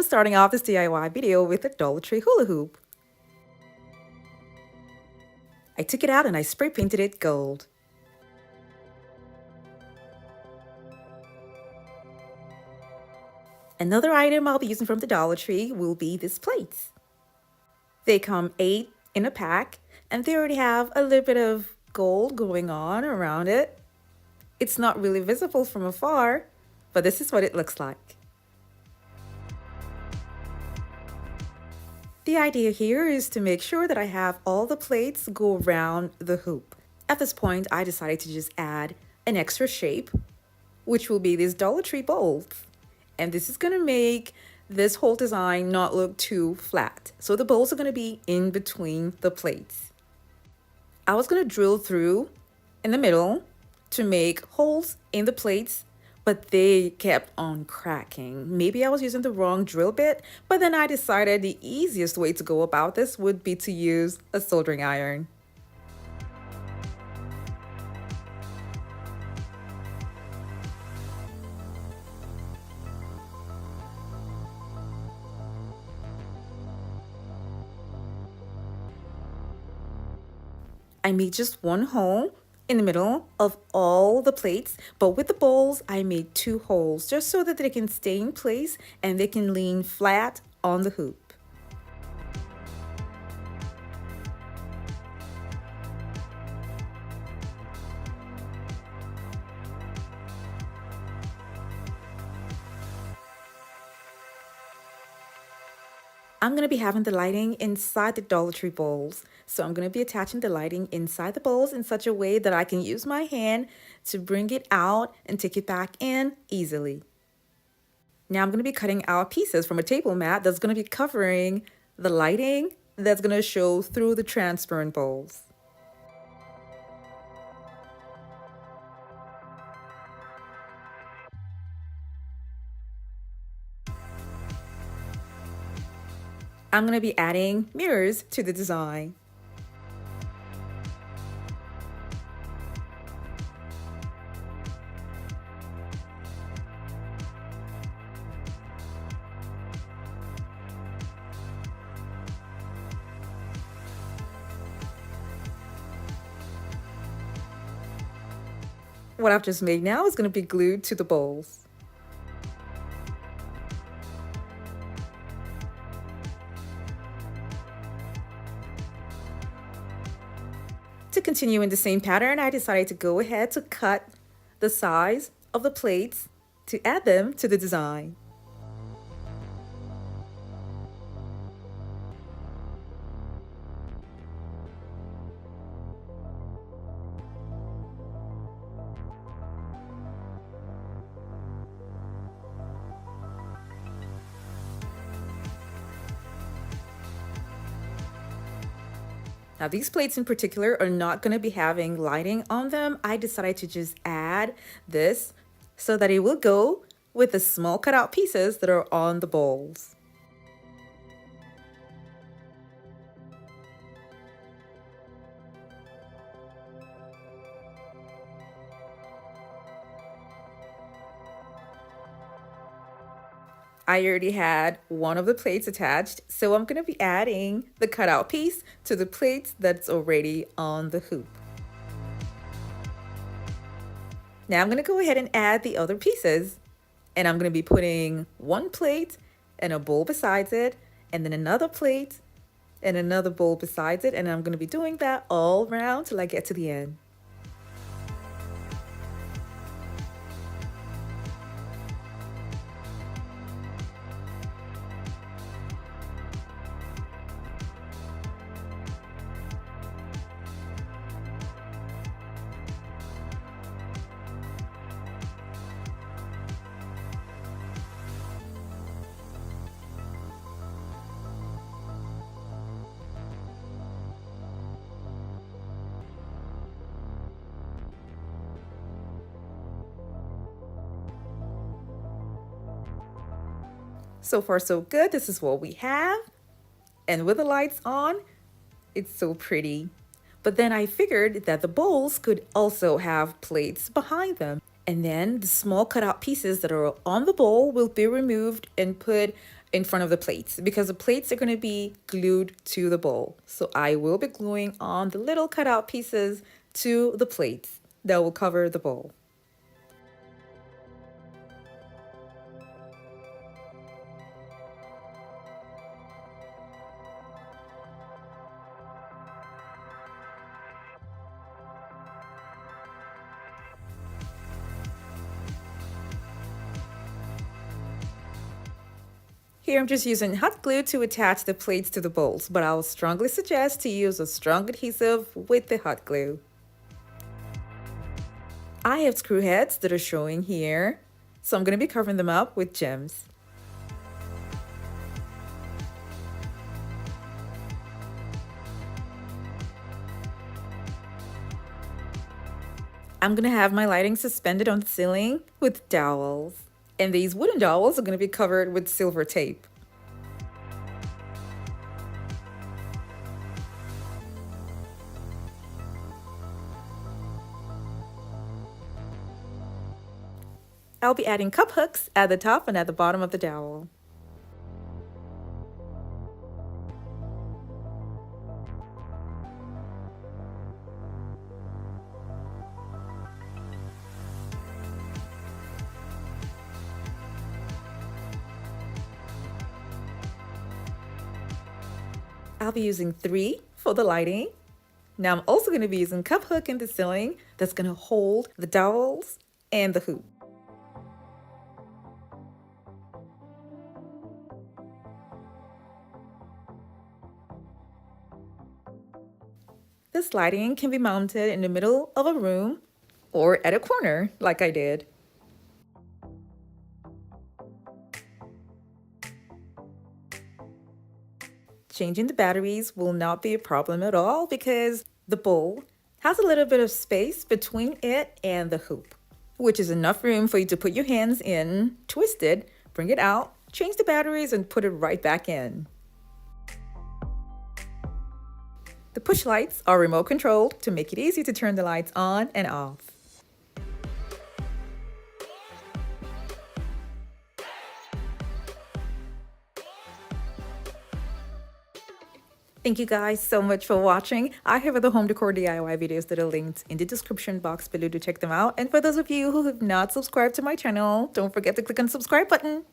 I'm starting off this DIY video with a Dollar Tree hula hoop. I took it out and I spray painted it gold. Another item I'll be using from the Dollar Tree will be these plates. They come 8 in a pack and they already have a little bit of gold going on around it. It's not really visible from afar, but this is what it looks like. The idea here is to make sure that I have all the plates go around the hoop. At this point, I decided to just add an extra shape, which will be these Dollar Tree bowls. And this is going to make this whole design not look too flat. So the bowls are going to be in between the plates. I was going to drill through in the middle to make holes in the plates, but they kept on cracking. Maybe I was using the wrong drill bit, but then I decided the easiest way to go about this would be to use a soldering iron. I made just one hole in the middle of all the plates, but with the bowls, I made 2 holes just so that they can stay in place and they can lean flat on the hoop. I'm going to be having the lighting inside the Dollar Tree bowls. So I'm going to be attaching the lighting inside the bowls in such a way that I can use my hand to bring it out and take it back in easily. Now I'm going to be cutting out pieces from a table mat that's going to be covering the lighting that's going to show through the transparent bowls. I'm going to be adding mirrors to the design. What I've just made now is going to be glued to the bowls. To continue in the same pattern, I decided to go ahead to cut the size of the plates to add them to the design. Now these plates in particular are not going to be having lighting on them. I decided to just add this so that it will go with the small cutout pieces that are on the bowls. I already had one of the plates attached, so I'm going to be adding the cutout piece to the plate that's already on the hoop. Now I'm going to go ahead and add the other pieces, and I'm going to be putting one plate and a bowl besides it, and then another plate and another bowl besides it, and I'm going to be doing that all around till I get to the end. So far so good. This is what we have. And with the lights on, it's so pretty. But then I figured that the bowls could also have plates behind them. And then the small cutout pieces that are on the bowl will be removed and put in front of the plates because the plates are going to be glued to the bowl. So I will be gluing on the little cutout pieces to the plates that will cover the bowl. Here I'm just using hot glue to attach the plates to the bowls, but I would strongly suggest to use a strong adhesive with the hot glue. I have screw heads that are showing here, so I'm going to be covering them up with gems. I'm going to have my lighting suspended on the ceiling with dowels. And these wooden dowels are going to be covered with silver tape. I'll be adding cup hooks at the top and at the bottom of the dowel. I'll be using 3 for the lighting. Now I'm also going to be using cup hook in the ceiling that's going to hold the dowels and the hoop. This lighting can be mounted in the middle of a room or at a corner like I did. Changing the batteries will not be a problem at all because the bowl has a little bit of space between it and the hoop, which is enough room for you to put your hands in, twist it, bring it out, change the batteries, and put it right back in. The push lights are remote controlled to make it easy to turn the lights on and off. Thank you guys so much for watching. I have other home decor DIY videos that are linked in the description box below to check them out. And for those of you who have not subscribed to my channel, don't forget to click on the subscribe button.